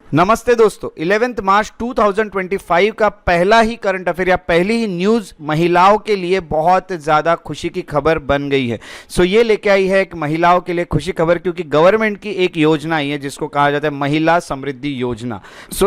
नमस्ते दोस्तों, 11 मार्च 2025 का पहला ही करंट अफेयर या पहली ही न्यूज़ महिलाओं के लिए बहुत ज़्यादा खुशी की खबर बन गई है। ये लेके आई है एक महिलाओं के लिए खुशी खबर, क्योंकि गवर्नमेंट की एक योजना आई है जिसको कहा जाता है महिला समृद्धि योजना।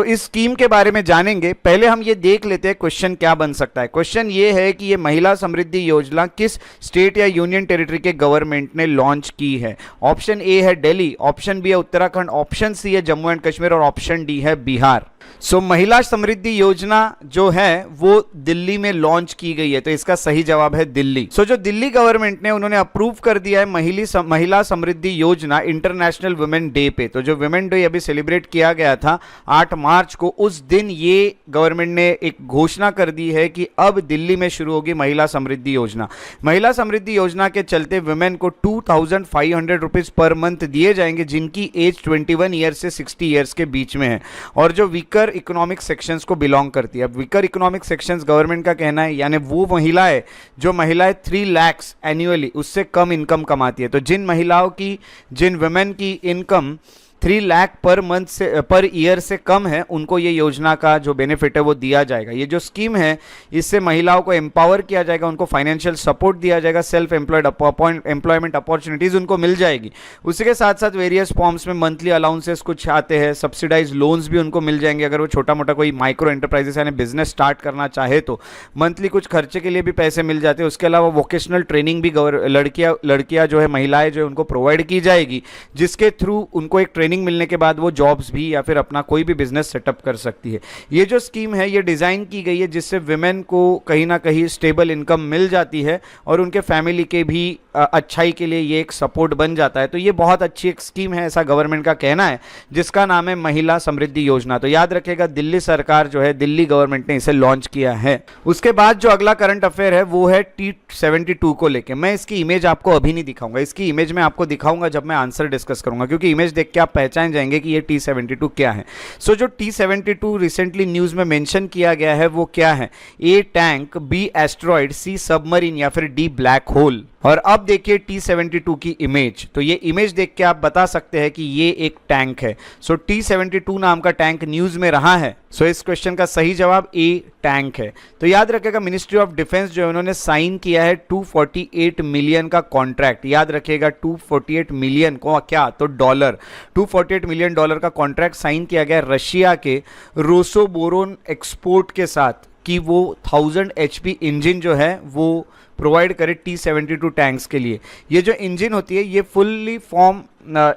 इस स्कीम के बारे में जानेंगे। पहले हम ये देख लेते हैं क्वेश्चन क्या बन सकता है। क्वेश्चन ये है कि ये महिला समृद्धि योजना किस स्टेट या यूनियन टेरिटरी के गवर्नमेंट ने लॉन्च की है। ऑप्शन ए है दिल्ली, ऑप्शन बी है उत्तराखंड, ऑप्शन सी है जम्मू एंड कश्मीर और ऑप्शन डी है बिहार। महिला समृद्धि योजना जो है वो दिल्ली में लॉन्च की गई है, तो इसका सही जवाब है दिल्ली। जो दिल्ली गवर्नमेंट ने उन्होंने अप्रूव कर दिया है महिला समृद्धि योजना इंटरनेशनल वुमेन डे पे। तो जो वुमेन डे अभी सेलिब्रेट किया गया था 8 मार्च को, उस दिन ये गवर्नमेंट ने एक घोषणा कर दी है कि अब दिल्ली में शुरू होगी महिला समृद्धि योजना। महिला समृद्धि योजना के चलते वुमेन को 2500 रुपीज पर मंथ दिए जाएंगे जिनकी एज 21 ईयर से 60 ईयर्स के बीच में है और जो वीकर इकोनॉमिक सेक्शंस को बिलोंग करती है। अब वीकर इकोनॉमिक सेक्शंस गवर्नमेंट का कहना है यानी वो महिलाएं जो महिलाएं 3 लाख एनुअली उससे कम इनकम कमाती है। तो जिन वुमेन की इनकम 3 लाख पर मंथ से पर ईयर से कम है, उनको ये योजना का जो बेनिफिट है वो दिया जाएगा। ये जो स्कीम है इससे महिलाओं को एम्पावर किया जाएगा, उनको फाइनेंशियल सपोर्ट दिया जाएगा, सेल्फ एम्प्लॉयमेंट अपॉर्चुनिटीज उनको मिल जाएगी। उसी के साथ साथ वेरियस फॉर्म्स में मंथली अलाउंसेस कुछ आते हैं, सब्सिडाइज लोन्स भी उनको मिल जाएंगे। अगर वो छोटा मोटा कोई माइक्रो एंटरप्राइजेस यानी बिजनेस स्टार्ट करना चाहे तो मंथली कुछ खर्चे के लिए भी पैसे मिल जाते हैं। उसके अलावा वोकेशनल ट्रेनिंग भी लड़कियां जो है महिलाएं जो है उनको प्रोवाइड की जाएगी, जिसके थ्रू उनको एक ट्रेनिंग मिलने के बाद वो जॉब्स भी या फिर अपना कोई भी बिजनेस सेटअप कर सकती है। ये जो स्कीम है ये डिजाइन की गई है जिससे विमेन को कहीं ना कहीं स्टेबल इनकम मिल जाती है और उनके फैमिली के भी अच्छाई के लिए ये एक सपोर्ट बन जाता है। तो ये बहुत अच्छी एक स्कीम है, ऐसा गवर्नमेंट का कहना है, जिसका नाम है महिला समृद्धि योजना। तो याद रखिएगा दिल्ली सरकार जो है, दिल्ली गवर्नमेंट ने इसे लॉन्च किया है। उसके बाद जो अगला करंट अफेयर है वो है T72 को लेके। मैं इसकी इमेज आपको अभी नहीं दिखाऊंगा, इसकी इमेज मैं आपको दिखाऊंगा जब मैं आंसर डिस्कस करूंगा, क्योंकि इमेज देख के आप पहचान जाएंगे कि ये T72 क्या है। जो T72 रिसेंटली न्यूज में मेंशन किया गया है वो क्या है? ए टैंक, बी एस्ट्रॉइड, सी सबमरीन या फिर डी ब्लैक होल। और अब देखिए T72 की इमेज। तो ये इमेज देख के आप बता सकते हैं कि ये एक टैंक है। T72 नाम का टैंक न्यूज में रहा है। इस क्वेश्चन का सही जवाब ए टैंक है। तो याद रखिएगा मिनिस्ट्री ऑफ डिफेंस जो है उन्होंने साइन किया है 248 मिलियन का कॉन्ट्रैक्ट। याद रखिएगा 248 मिलियन को क्या, तो डॉलर, 248 मिलियन डॉलर का कॉन्ट्रैक्ट साइन किया गया रशिया के रोसोबोरोन एक्सपोर्ट के साथ कि वो 1000 HP इंजन जो है वो प्रोवाइड करे T72 टैंक्स के लिए। ये जो इंजन होती है ये फुल्ली फॉर्म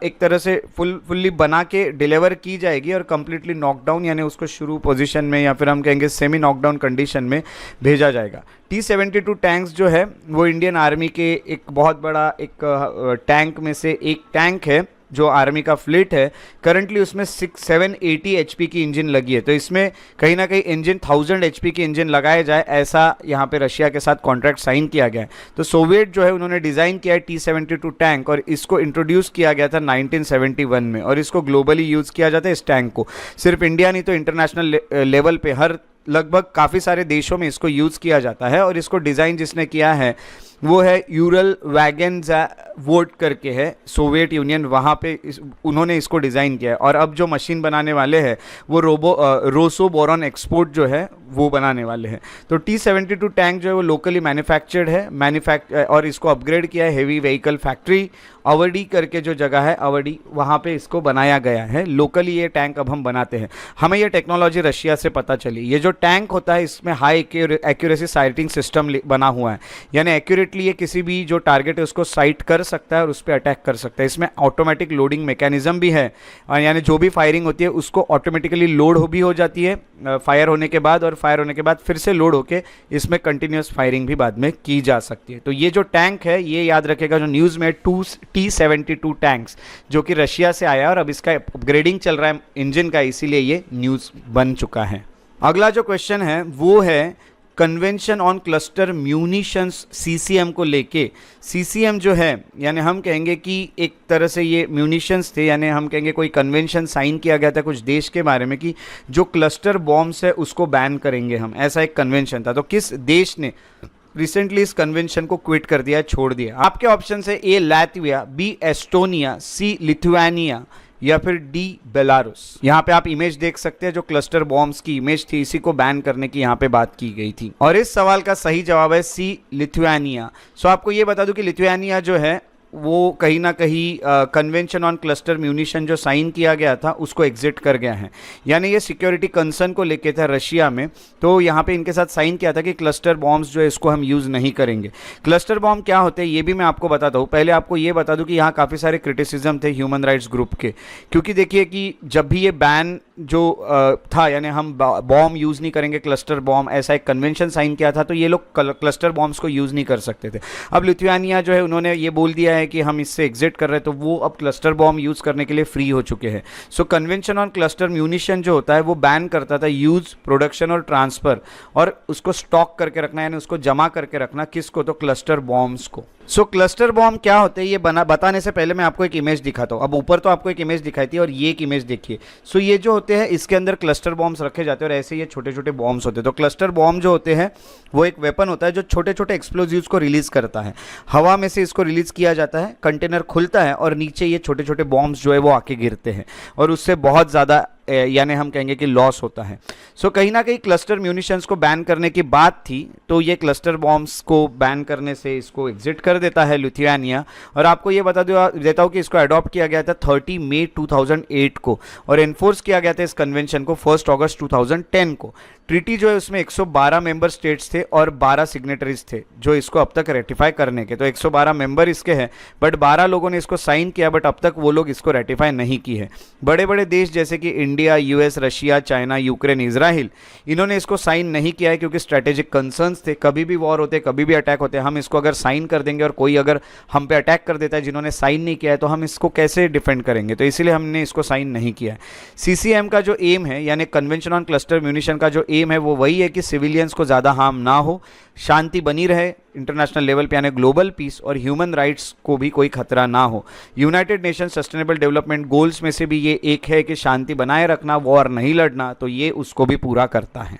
एक तरह से फुल्ली बना के डिलीवर की जाएगी और कंप्लीटली नॉकडाउन यानी उसको शुरू पोजीशन में या फिर हम कहेंगे सेमी नॉकडाउन कंडीशन में भेजा जाएगा। T72 टैंक्स जो है वो इंडियन आर्मी के एक बहुत बड़ा एक टैंक में से एक टैंक है जो आर्मी का फ्लीट है। करंटली उसमें 780 HP की इंजन लगी है। तो इसमें कहीं ना कहीं इंजन 1000 HP की इंजन लगाया जाए, ऐसा यहाँ पे रशिया के साथ कॉन्ट्रैक्ट साइन किया गया है। तो सोवियत जो है उन्होंने डिज़ाइन किया है T72 टैंक और इसको इंट्रोड्यूस किया गया था 1971 में और इसको ग्लोबली यूज़ किया जाता है। इस टैंक को सिर्फ इंडिया नहीं तो इंटरनेशनल लेवल पे हर लगभग काफ़ी सारे देशों में इसको यूज़ किया जाता है। और इसको डिज़ाइन जिसने किया है वो है यूरल वैगनज़ावोड करके है, सोवियत यूनियन, वहाँ पे उन्होंने इसको डिज़ाइन किया है। और अब जो मशीन बनाने वाले हैं वो रोसोबोरोन एक्सपोर्ट जो है वो बनाने वाले हैं। तो T72 टैंक जो है वो लोकली मैन्युफैक्चर्ड है और इसको अपग्रेड किया है हेवी व्हीकल फैक्ट्री अवडी करके जो जगह है अवडी, वहाँ पे इसको बनाया गया है। लोकली ये टैंक अब हम बनाते हैं। हमें ये टेक्नोलॉजी रशिया से पता चली। ये जो टैंक होता है इसमें हाई एक्यूरेसी साइटिंग सिस्टम बना हुआ है, यानी एक्यूरेटली ये किसी भी जो टारगेट है उसको साइट कर सकता है और उस पर अटैक कर सकता है। इसमें ऑटोमेटिक लोडिंग मैकेनिज्म भी है, यानी जो भी फायरिंग होती है उसको ऑटोमेटिकली लोड भी हो जाती है फायर होने के बाद, और फायर होने के बाद फिर से लोड होके इसमें कंटिन्यूस फायरिंग भी बाद में की जा सकती है। तो ये जो टैंक है ये याद रखेगा जो न्यूज़ में T72 टैंक्स जो कि रशिया से आया और अब इसका अपग्रेडिंग चल रहा है इंजन का, इसीलिए ये न्यूज़ बन चुका है। अगला जो क्वेश्चन है वो है convention on cluster munitions CCM को लेके। CCM जो है यानी हम कहेंगे कि एक तरह से ये म्यूनिशंस थे, यानी हम कहेंगे कोई कन्वेंशन साइन किया गया था कुछ देश के बारे में कि जो क्लस्टर बॉम्ब्स है उसको बैन करेंगे हम, ऐसा एक कन्वेंशन था। तो किस देश ने रिसेंटली इस कन्वेंशन को क्विट कर दिया, छोड़ दिया? आपके ऑप्शन है ए लैटविया, बी एस्टोनिया, सी लिथुआनिया या फिर डी बेलारूस। यहाँ पे आप इमेज देख सकते हैं, जो क्लस्टर बॉम्ब्स की इमेज थी इसी को बैन करने की यहाँ पे बात की गई थी। और इस सवाल का सही जवाब है सी, लिथुआनिया। सो आपको ये बता दूं कि लिथुआनिया जो है वो कहीं ना कहीं कन्वेंशन ऑन क्लस्टर म्यूनिशन जो साइन किया गया था उसको एग्जिट कर गया है, यानी ये सिक्योरिटी कंसर्न को लेके था रशिया में, तो यहाँ पे इनके साथ साइन किया था कि क्लस्टर बॉम्ब्स जो है इसको हम यूज़ नहीं करेंगे। क्लस्टर बॉम्ब क्या होते हैं ये भी मैं आपको बताता हूँ। पहले आपको ये बता दूँ कि यहाँ काफ़ी सारे क्रिटिसिज्म थे ह्यूमन राइट्स ग्रुप के, क्योंकि देखिए कि जब भी ये बैन जो था, यानी हम बॉम्ब यूज़ नहीं करेंगे क्लस्टर बॉम्ब, ऐसा एक कन्वेंशन साइन किया था, तो ये लोग क्लस्टर बॉम्ब्स को यूज़ नहीं कर सकते थे। अब लिथुआनिया जो है उन्होंने ये बोल दिया है कि हम इससे एग्जिट कर रहे हैं, तो वो अब क्लस्टर बॉम्ब यूज़ करने के लिए फ्री हो चुके हैं। सो कन्वेंशन ऑन क्लस्टर म्यूनिशन जो होता है वो बैन करता था यूज़, प्रोडक्शन और ट्रांसफ़र, और उसको स्टॉक करके रखना, यानी उसको जमा करके रखना, किसको, तो क्लस्टर बॉम्ब्स को। सो क्लस्टर बॉम्ब क्या होते हैं ये बताने से पहले मैं आपको एक इमेज दिखाता हूँ। अब ऊपर तो आपको एक इमेज दिखाई थी और ये एक इमेज देखिए। सो ये जो होते हैं इसके अंदर क्लस्टर बॉम्ब्स रखे जाते हैं और ऐसे ये छोटे छोटे बॉम्ब्स होते हैं। तो क्लस्टर बॉम्ब जो होते हैं वो एक वेपन होता है जो छोटे छोटे एक्सप्लोजिव्स को रिलीज करता है। हवा में से इसको रिलीज किया जाता है, कंटेनर खुलता है और नीचे ये छोटे छोटे बॉम्ब्स जो है वो आके गिरते हैं और उससे बहुत ज़्यादा यानी हम कहेंगे कि लॉस होता है। सो कहीं ना कहीं क्लस्टर म्यूनिशंस को बैन करने की बात थी, तो ये क्लस्टर बॉम्ब्स को बैन करने से इसको एग्जिट कर देता है लिथुआनिया। और आपको ये बता देता हूँ कि इसको अडॉप्ट किया गया था 30 मई 2008 को और एनफोर्स किया गया था इस कन्वेंशन को 1 अगस्त 2010 को। ट्रीटी जो है उसमें 112 मेंबर स्टेट्स थे और 12 सिग्नेटरीज थे जो इसको अब तक रेटिफाई करने के। तो 112 मेंबर इसके हैं, बट 12 लोगों ने इसको साइन किया, बट अब तक वो लोग इसको रेटिफाई नहीं की है। बड़े बड़े देश जैसे कि India, US, Russia, China, Ukraine, Israel, इन्होंने इसको साइन नहीं किया है क्योंकि स्ट्रेटेजिक कंसर्न्स थे। कभी भी वॉर होते, कभी भी अटैक होते, हम इसको अगर साइन कर देंगे और कोई अगर हम पे अटैक कर देता है जिन्होंने साइन नहीं किया है, तो हम इसको कैसे डिफेंड करेंगे, तो इसीलिए हमने इसको साइन नहीं किया है। सीसीएम का जो एम है, यानी कन्वेंशन ऑन क्लस्टर म्यूनिशन का जो एम है, वो वही है कि सिविलियंस को ज़्यादा हार्म ना हो, शांति बनी रहे इंटरनेशनल लेवल पे, यानी ग्लोबल पीस, और ह्यूमन राइट्स को भी कोई खतरा ना हो। United nation sustainable development goals में से भी ये एक है कि शांति बनाए रखना, वॉर नहीं लड़ना, तो ये उसको भी पूरा करता है।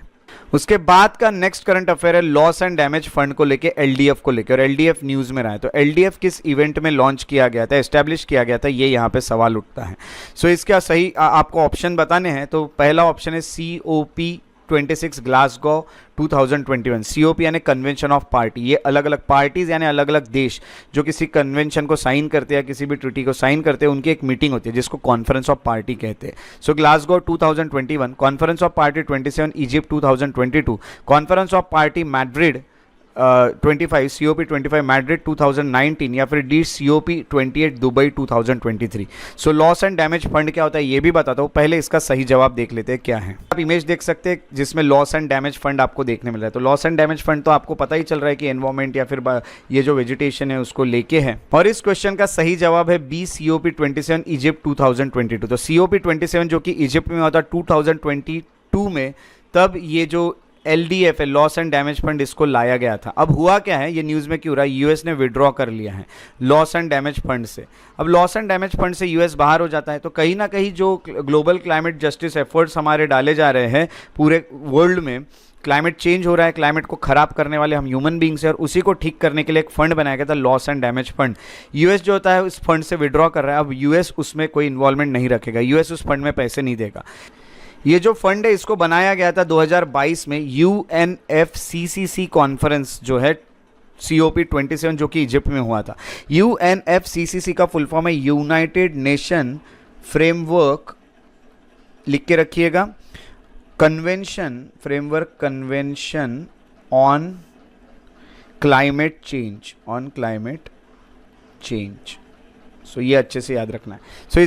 उसके बाद का नेक्स्ट करंट अफेयर है लॉस एंड डैमेज फंड को लेके, एलडीएफ को लेके, और एलडीएफ न्यूज़ में रहा है। तो एलडीएफ किस इवेंट में लॉन्च किया गया था, एस्टैब्लिश किया गया था, ये यहाँ पे सवाल उठता है। सो इसका सही आपको ऑप्शन बताने हैं। तो पहला ऑप्शन है COP 26 ग्लासगो 2021। COP यानी कन्वेंशन ऑफ पार्टी। ये अलग अलग पार्टीज यानी अलग अलग देश जो किसी कन्वेंशन को साइन करते हैं या किसी भी ट्रीटी को साइन करते हैं, उनकी एक मीटिंग होती है जिसको कॉन्फ्रेंस ऑफ पार्टी कहते हैं। So Glasgow 2021, conference of party 27 Egypt 2022, conference of party Madrid 25 COP 25 Madrid 2019, या फिर COP 28 Dubai 2023। So loss and damage fund क्या होता है ये भी बताता हूँ, पहले इसका सही जवाब देख लेते हैं क्या है। आप इमेज देख सकते हैं जिसमें लॉस एंड डैमेज फंड आपको देखने मिल रहा है। तो लॉस एंड डैमेज फंड तो आपको पता ही चल रहा है कि एनवायरमेंट या फिर ये जो वेजिटेशन है उसको लेके है। और इस क्वेश्चन का सही जवाब है B, COP 27 इजिप्ट 2022। तो COP 27 जो कि इजिप्ट में हुआ था 2022 में, तब ये जो LDF है, लॉस एंड डैमेज फंड, इसको लाया गया था। अब हुआ क्या है, ये न्यूज़ में क्यों रहा है, यूएस ने विड्रॉ कर लिया है लॉस एंड डैमेज फंड से। अब लॉस एंड डैमेज फंड से यूएस बाहर हो जाता है, तो कहीं ना कहीं जो ग्लोबल क्लाइमेट जस्टिस एफर्ट्स हमारे डाले जा रहे हैं पूरे वर्ल्ड में, क्लाइमेट चेंज हो रहा है, क्लाइमेट को खराब करने वाले हम ह्यूमन बींग्स हैं, और उसी को ठीक करने के लिए एक फंड बनाया गया था loss and damage fund. US जो होता है उस फंड से विड्रॉ कर रहा है। अब यूएस उसमें कोई इन्वॉल्वमेंट नहीं रखेगा, यूएस उस फंड में पैसे नहीं देगा। ये जो फंड है इसको बनाया गया था 2022 में UNFCCC कॉन्फ्रेंस जो है COP 27 जो कि इजिप्ट में हुआ था। UNFCCC का फुल फॉर्म है यूनाइटेड नेशन फ्रेमवर्क, लिख के रखिएगा, convention framework, convention on climate change, on climate change. So ये अच्छे से याद रखना है। सो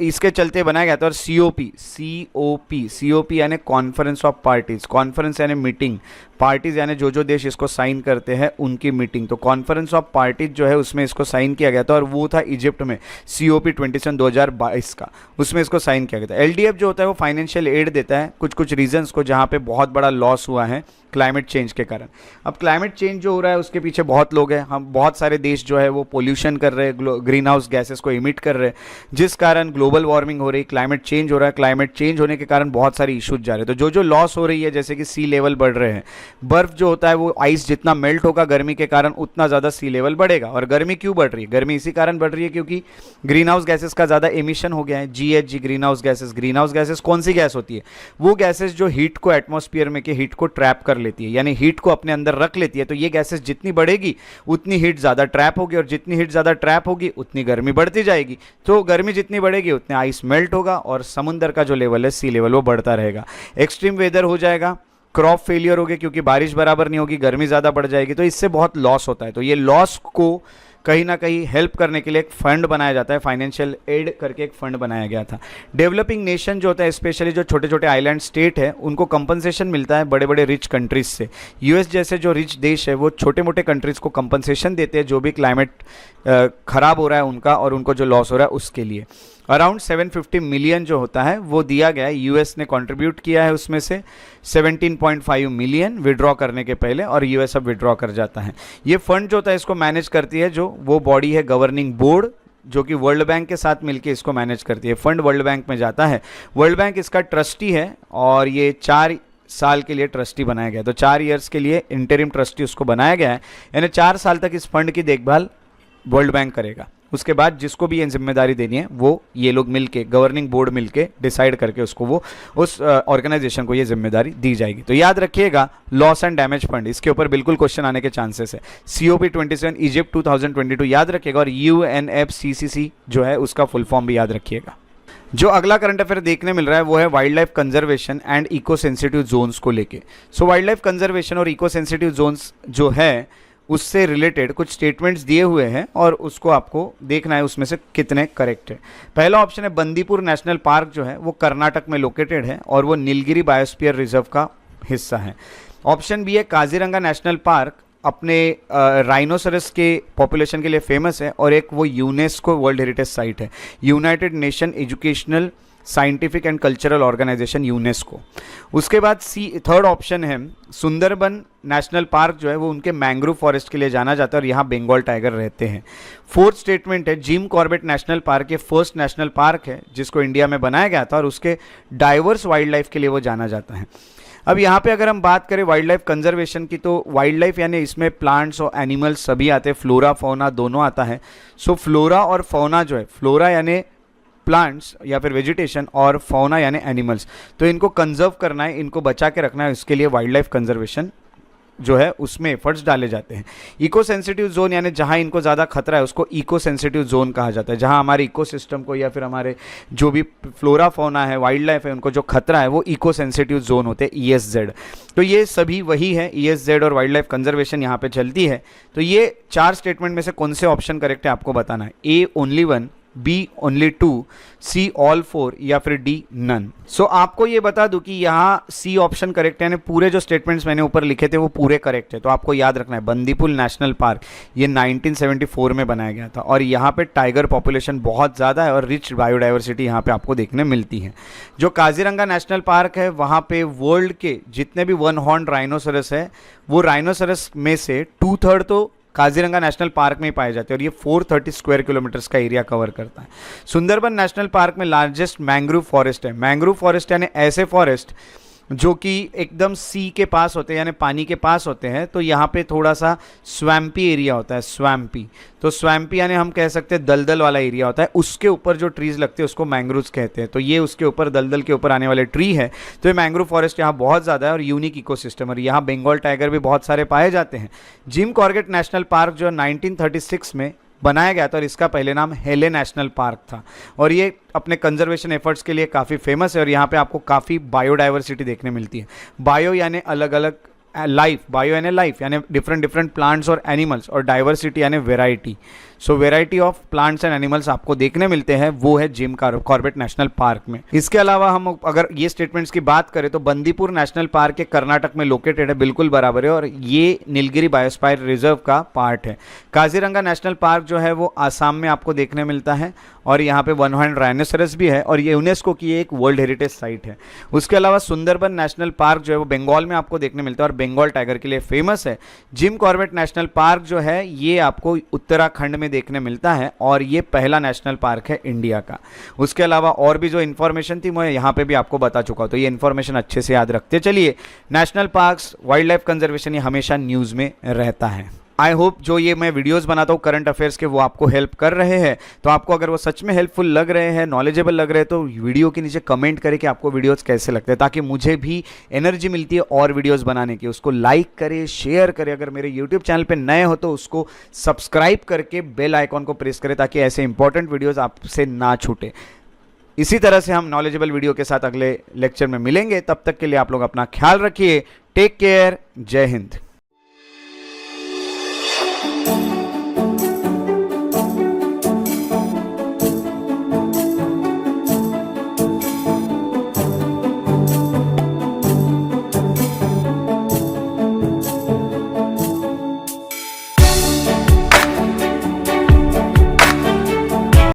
इसके चलते बनाया गया था। और COP यानी कॉन्फ्रेंस ऑफ पार्टीज, कॉन्फ्रेंस यानी मीटिंग, पार्टीज यानी जो देश इसको साइन करते हैं उनकी मीटिंग। तो कॉन्फ्रेंस ऑफ पार्टीज जो है उसमें इसको साइन किया गया था और वो था इजिप्ट में COP 27 2022 का, उसमें इसको साइन किया गया था। LDF जो होता है वो फाइनेंशियल एड देता है कुछ रीजन्स को जहाँ पे बहुत बड़ा लॉस हुआ है क्लाइमेट चेंज के कारण। अब क्लाइमेट चेंज जो हो रहा है उसके पीछे बहुत लोग हैं, हम बहुत सारे देश जो है वो पोल्यूशन कर रहे हैं, ग्रीन हाउस गैसेस को इमिट कर रहे हैं, जिस कारण ग्लोबल वार्मिंग हो रही, क्लाइमेट चेंज हो रहा है। क्लाइमेट चेंज होने के कारण बहुत सारी इशूज जा रहे हैं। तो जो लॉस हो रही है, जैसे कि सी लेवल बढ़ रहे हैं, बर्फ जो होता है वो आइस जितना मेल्ट होगा गर्मी के कारण उतना ज़्यादा सी लेवल बढ़ेगा। और गर्मी क्यों बढ़ रही है? गर्मी इसी कारण बढ़ रही है क्योंकि ग्रीन हाउस गैसेस का ज़्यादा एमिशन हो गया है। GHG green house gases. Green house gases कौन सी गैस होती है? वो गैसेस जो हीट को एटमॉस्फेयर में के हीट को ट्रैप कर लेती है, यानी हीट को अपने अंदर रख लेती है। तो ये गैसेस जितनी बढ़ेगी उतनी हीट ज़्यादा ट्रैप होगी, और जितनी हीट ज़्यादा ट्रैप होगी उतनी गर्मी बढ़ती जाएगी। तो गर्मी जितनी बढ़ेगी उतने आइस मेल्ट होगा और समुद्र का जो लेवल है सी लेवल वो बढ़ता रहेगा। एक्सट्रीम वेदर हो जाएगा, क्रॉप फेलियर होगी क्योंकि बारिश बराबर नहीं होगी, गर्मी ज़्यादा बढ़ जाएगी, तो इससे बहुत लॉस होता है। तो ये लॉस को कहीं ना कहीं हेल्प करने के लिए एक फंड बनाया जाता है, फाइनेंशियल एड करके एक फंड बनाया गया था। डेवलपिंग नेशन जो होता है, स्पेशली जो छोटे छोटे आइलैंड स्टेट है, उनको कंपनसेशन मिलता है बड़े बड़े रिच कंट्रीज से। यूएस जैसे जो रिच देश है वो छोटे मोटे कंट्रीज को कंपनसेशन देते हैं जो भी क्लाइमेट खराब हो रहा है उनका और उनको जो लॉस हो रहा है उसके लिए। अराउंड 750 मिलियन जो होता है वो दिया गया है, यूएस ने कंट्रीब्यूट किया है, उसमें से 17.5 मिलियन विड्रॉ करने के पहले, और यूएस अब विड्रॉ कर जाता है। ये फंड जो होता है इसको मैनेज करती है जो वो बॉडी है गवर्निंग बोर्ड, जो कि वर्ल्ड बैंक के साथ मिलकर इसको मैनेज करती है। फंड वर्ल्ड बैंक में जाता है, वर्ल्ड बैंक इसका ट्रस्टी है और ये 4 साल के लिए ट्रस्टी बनाया गया। तो 4 ईयर्स के लिए इंटरिम ट्रस्टी उसको बनाया गया है, यानी 4 साल तक इस फंड की देखभाल वर्ल्ड बैंक करेगा। उसके बाद जिसको भी ये जिम्मेदारी देनी है वो ये लोग मिलके, गवर्निंग बोर्ड मिलके डिसाइड करके उसको वो उस ऑर्गेनाइजेशन को ये जिम्मेदारी दी जाएगी। तो याद रखिएगा लॉस एंड डैमेज फंड, इसके ऊपर बिल्कुल क्वेश्चन आने के चांसेस है। COP27 इजिप्ट 2022 याद रखिएगा, और UNFCCC जो है उसका फुल फॉर्म भी याद रखिएगा। जो अगला करंट अफेयर देखने मिल रहा है वो है wildlife conservation and eco sensitive zones को लेके। सो वाइल्ड लाइफ कंजर्वेशन और इको सेंसिटिव जोन्स जो है उससे रिलेटेड कुछ स्टेटमेंट्स दिए हुए हैं और उसको आपको देखना है उसमें से कितने करेक्ट है। पहला ऑप्शन है बंदीपुर नेशनल पार्क जो है वो कर्नाटक में लोकेटेड है और वो नीलगिरी बायोस्फीयर रिजर्व का हिस्सा है। ऑप्शन बी है काजीरंगा नेशनल पार्क अपने राइनोसरस के पॉपुलेशन के लिए फेमस है और एक वो यूनेस्को वर्ल्ड हेरिटेज साइट है, United Nation educational scientific and cultural organisation UNESCO. उसके बाद थर्ड ऑप्शन है सुंदरबन नेशनल पार्क जो है वो उनके मैंग्रोव फॉरेस्ट के लिए जाना जाता है और यहाँ बंगाल टाइगर रहते हैं। फोर्थ स्टेटमेंट है जिम कॉर्बेट नेशनल पार्क, ये फर्स्ट नेशनल पार्क है जिसको इंडिया में बनाया गया था और उसके डाइवर्स वाइल्ड लाइफ के लिए वो जाना जाता है। अब यहाँ पे अगर हम बात करें वाइल्ड लाइफ कंजर्वेशन की, तो वाइल्ड लाइफ यानी इसमें प्लांट्स और एनिमल्स सभी आते हैं, फ्लोरा फौना दोनों आता है। सो फ्लोरा और फौना जो है, फ्लोरा यानी प्लांट्स या फिर वेजिटेशन और फौना यानी एनिमल्स, तो इनको कंजर्व करना है, इनको बचा के रखना है, इसके लिए वाइल्ड लाइफ कंजर्वेशन जो है उसमें एफर्ट्स डाले जाते हैं। इको सेंसिटिव जोन यानी जहाँ इनको ज़्यादा खतरा है उसको इको सेंसिटिव जोन कहा जाता है, जहाँ हमारे इकोसिस्टम को या फिर हमारे जो भी फ्लोरा फौना है वाइल्ड लाइफ है उनको जो खतरा है वो इको सेंसिटिव जोन होते हैं, ESZ। तो ये सभी वही है, ESZ और वाइल्ड लाइफ कंजर्वेशन यहाँ पे चलती है। तो ये 4 स्टेटमेंट में से कौन से ऑप्शन करेक्ट है आपको बताना है, A only 1, B only 2, C all 4 या फिर D नन। सो आपको ये बता दूं कि यहाँ C ऑप्शन करेक्ट है, यानी पूरे जो स्टेटमेंट्स मैंने ऊपर लिखे थे वो पूरे करेक्ट है। तो आपको याद रखना है बंदीपुर नेशनल पार्क ये 1974 में बनाया गया था और यहाँ पे टाइगर पॉपुलेशन बहुत ज़्यादा है और रिच बायोडाइवर्सिटी यहाँ पे आपको देखने मिलती है। जो काजीरंगा नेशनल पार्क है वहाँ पे वर्ल्ड के जितने भी 1 हॉर्न राइनोसरस है वो राइनोसरस में से 2/3 तो काजीरंगा नेशनल पार्क में ही पाए जाते हैं और ये 430 स्क्वायर किलोमीटर्स का एरिया कवर करता है। सुंदरबन नेशनल पार्क में लार्जेस्ट मैंग्रोव फॉरेस्ट है। मैंग्रोव फॉरेस्ट यानी ऐसे फॉरेस्ट जो कि एकदम सी के पास होते हैं यानी पानी के पास होते हैं, तो यहाँ पे थोड़ा सा स्वैम्पी एरिया होता है, स्वैम्पी। तो स्वैम्पी यानी हम कह सकते हैं दलदल वाला एरिया होता है, उसके ऊपर जो ट्रीज लगते हैं उसको मैंग्रोव्स कहते हैं। तो ये उसके ऊपर दलदल के ऊपर आने वाले ट्री है। तो ये मैंग्रोव फॉरेस्ट यहाँ बहुत ज़्यादा है और यूनिक इकोसिस्टम, और यहाँ बंगाल टाइगर भी बहुत सारे पाए जाते हैं। जिम कॉर्बेट नेशनल पार्क जो 1936 में बनाया गया था और इसका पहले नाम हेले नेशनल पार्क था और ये अपने कंजर्वेशन एफर्ट्स के लिए काफ़ी फेमस है और यहाँ पे आपको काफ़ी बायोडाइवर्सिटी देखने मिलती है। बायो यानी अलग अलग, लाइफ, बायो यानी लाइफ यानी डिफरेंट प्लांट्स और एनिमल्स, और डाइवर्सिटी यानी variety. So variety of plants and animals आपको देखने मिलते हैं, वो है जिम कॉर्बेट नेशनल पार्क में। इसके अलावा हम अगर ये स्टेटमेंट्स की बात करें तो बंदीपुर नेशनल पार्क के कर्नाटक में लोकेटेड है, बिल्कुल बराबर है, और ये नीलगिरी बायोस्फीयर रिजर्व का पार्ट है। काजीरंगा नेशनल पार्क जो है वो आसाम में आपको देखने मिलता है और यहाँ पे 1 हॉर्न राइनोसरस भी है और ये यूनेस्को की एक वर्ल्ड हेरिटेज साइट है। उसके अलावा सुंदरबन नेशनल पार्क जो है वो बंगाल में आपको देखने मिलता है और बंगाल टाइगर के लिए फेमस है। जिम कॉर्बेट नेशनल पार्क जो है ये आपको उत्तराखंड में में देखने मिलता है और ये पहला नेशनल पार्क है इंडिया का। उसके अलावा और भी जो इन्फॉर्मेशन थी मैं यहाँ पे भी आपको बता चुका हूँ, तो ये इन्फॉर्मेशन अच्छे से याद रखते चलिए। National parks, wild life conservation, ये हमेशा न्यूज़ में रहता है। आई होप जो ये मैं वीडियोस बनाता हूँ करंट अफेयर्स के, वो आपको हेल्प कर रहे हैं। तो आपको अगर वो सच में हेल्पफुल लग रहे हैं, नॉलेजेबल लग रहे हैं, तो वीडियो के नीचे कमेंट करें कि आपको वीडियोस कैसे लगते हैं, ताकि मुझे भी एनर्जी मिलती है और वीडियोस बनाने की। उसको लाइक करें, शेयर करें। अगर मेरे यूट्यूब चैनल पर नए हो तो उसको सब्सक्राइब करके बेल आइकॉन को प्रेस करें, ताकि ऐसे इंपॉर्टेंट वीडियोज़ आपसे ना छूटे। इसी तरह से हम नॉलेजेबल वीडियो के साथ अगले लेक्चर में मिलेंगे। तब तक के लिए आप लोग अपना ख्याल रखिए। Take care. जय हिंद।